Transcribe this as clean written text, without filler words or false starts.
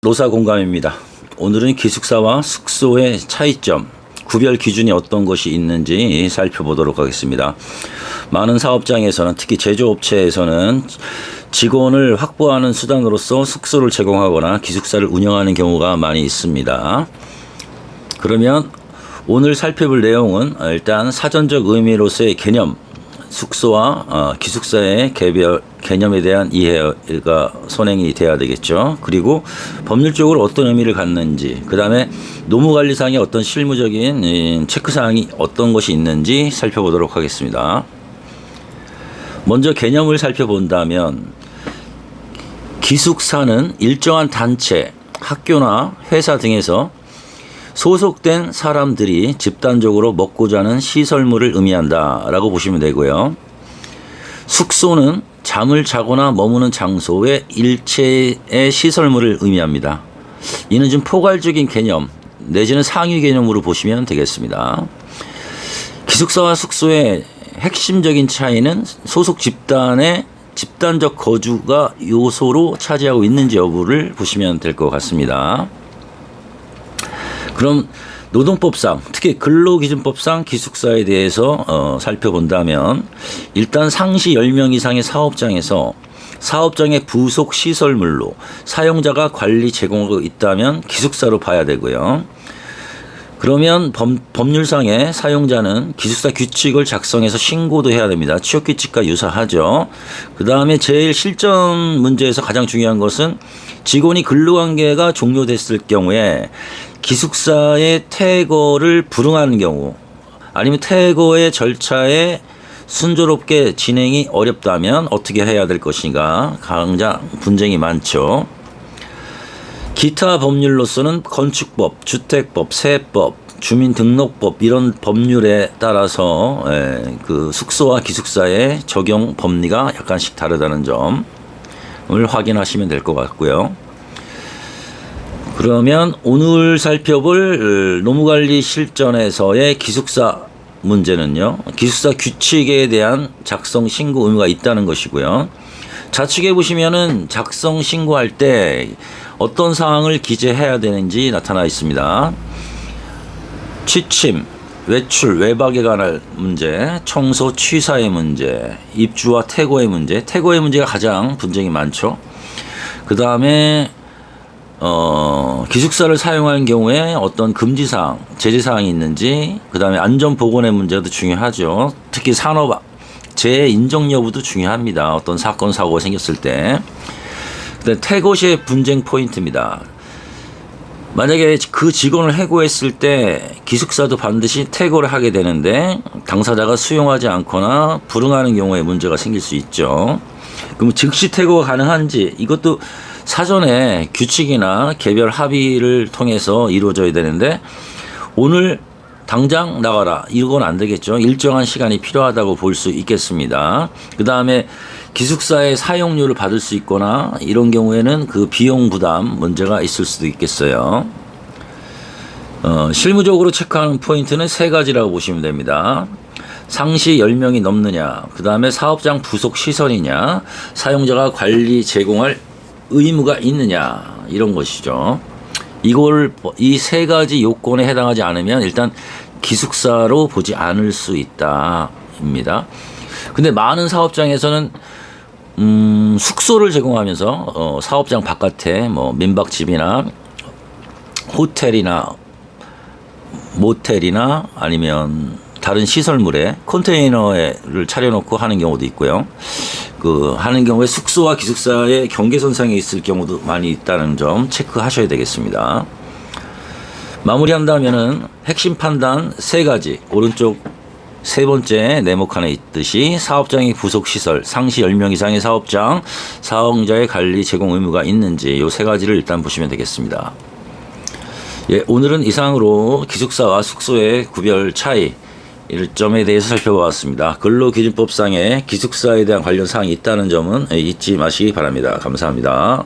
노사공감입니다. 오늘은 기숙사와 숙소의 차이점, 구별 기준이 어떤 것이 있는지 살펴보도록 하겠습니다. 많은 사업장에서는, 특히 제조업체에서는 직원을 확보하는 수단으로서 숙소를 제공하거나 기숙사를 운영하는 경우가 많이 있습니다. 그러면 오늘 살펴볼 내용은 일단 사전적 의미로서의 개념, 숙소와 기숙사의 개별 개념에 대한 이해가 선행이 돼야 되겠죠. 그리고 법률적으로 어떤 의미를 갖는지, 그 다음에 노무관리상의 어떤 실무적인 체크사항이 어떤 것이 있는지 살펴보도록 하겠습니다. 먼저 개념을 살펴본다면, 기숙사는 일정한 단체, 학교나 회사 등에서 소속된 사람들이 집단적으로 먹고 자는 시설물을 의미한다 라고 보시면 되고요. 숙소는 잠을 자거나 머무는 장소의 일체의 시설물을 의미합니다. 이는 좀 포괄적인 개념 내지는 상위 개념으로 보시면 되겠습니다. 기숙사와 숙소의 핵심적인 차이는 소속 집단의 집단적 거주가 요소로 차지하고 있는지 여부를 보시면 될 것 같습니다. 그럼 노동법상, 특히 근로기준법상 기숙사에 대해서 살펴본다면, 일단 상시 10명 이상의 사업장에서 사업장의 부속 시설물로 사용자가 관리 제공하고 있다면 기숙사로 봐야 되고요. 그러면 법률상의 사용자는 기숙사 규칙을 작성해서 신고도 해야 됩니다. 취업규칙과 유사하죠. 그 다음에 제일 실전 문제에서 가장 중요한 것은 직원이 근로관계가 종료됐을 경우에 기숙사의 퇴거를 불응하는 경우, 아니면 퇴거의 절차에 순조롭게 진행이 어렵다면 어떻게 해야 될 것인가, 가장 분쟁이 많죠. 기타 법률로서는 건축법, 주택법, 세법, 주민등록법 이런 법률에 따라서 그 숙소와 기숙사의 적용 법리가 약간씩 다르다는 점을 확인하시면 될 것 같고요. 그러면 오늘 살펴볼 노무관리 실전에서의 기숙사 문제는요, 기숙사 규칙에 대한 작성 신고 의무가 있다는 것이고요. 좌측에 보시면은 작성 신고할 때 어떤 사항을 기재해야 되는지 나타나 있습니다. 취침, 외출, 외박에 관한 문제, 청소, 취사의 문제, 입주와 퇴거의 문제. 퇴거의 문제가 가장 분쟁이 많죠. 그 다음에 기숙사를 사용하는 경우에 어떤 금지사항, 제재사항이 있는지, 그 다음에 안전보건의 문제도 중요하죠. 특히 산업 재인정 여부도 중요합니다. 어떤 사건, 사고가 생겼을 때. 퇴거 시의 분쟁 포인트입니다. 만약에 그 직원을 해고했을 때 기숙사도 반드시 퇴거를 하게 되는데 당사자가 수용하지 않거나 불응하는 경우에 문제가 생길 수 있죠. 그럼 즉시 퇴거가 가능한지, 이것도 사전에 규칙이나 개별 합의를 통해서 이루어져야 되는데, 오늘 당장 나가라, 이건 안 되겠죠. 일정한 시간이 필요하다고 볼 수 있겠습니다. 그 다음에 기숙사의 사용료를 받을 수 있거나 이런 경우에는 그 비용 부담 문제가 있을 수도 있겠어요. 실무적으로 체크하는 포인트는 세 가지라고 보시면 됩니다. 상시 10명이 넘느냐, 그 다음에 사업장 부속 시설이냐, 사용자가 관리 제공할 의무가 있느냐, 이런 것이죠. 이 세 가지 요건에 해당하지 않으면 일단 기숙사로 보지 않을 수 있다입니다. 근데 많은 사업장에서는 숙소를 제공하면서 사업장 바깥에 뭐 민박집이나 호텔이나 모텔이나 아니면 다른 시설물에 컨테이너를 차려놓고 하는 경우도 있고요. 하는 경우에 숙소와 기숙사의 경계선상에 있을 경우도 많이 있다는 점 체크하셔야 되겠습니다. 마무리한다면은 핵심 판단 세 가지, 오른쪽 세 번째 네모칸에 있듯이 사업장의 부속 시설, 상시 10명 이상의 사업장, 사용자의 관리 제공 의무가 있는지, 이 세 가지를 일단 보시면 되겠습니다. 예, 오늘은 이상으로 기숙사와 숙소의 구별 차이, 점에 대해서 살펴보았습니다. 근로기준법상의 기숙사에 대한 관련 사항이 있다는 점은 잊지 마시기 바랍니다. 감사합니다.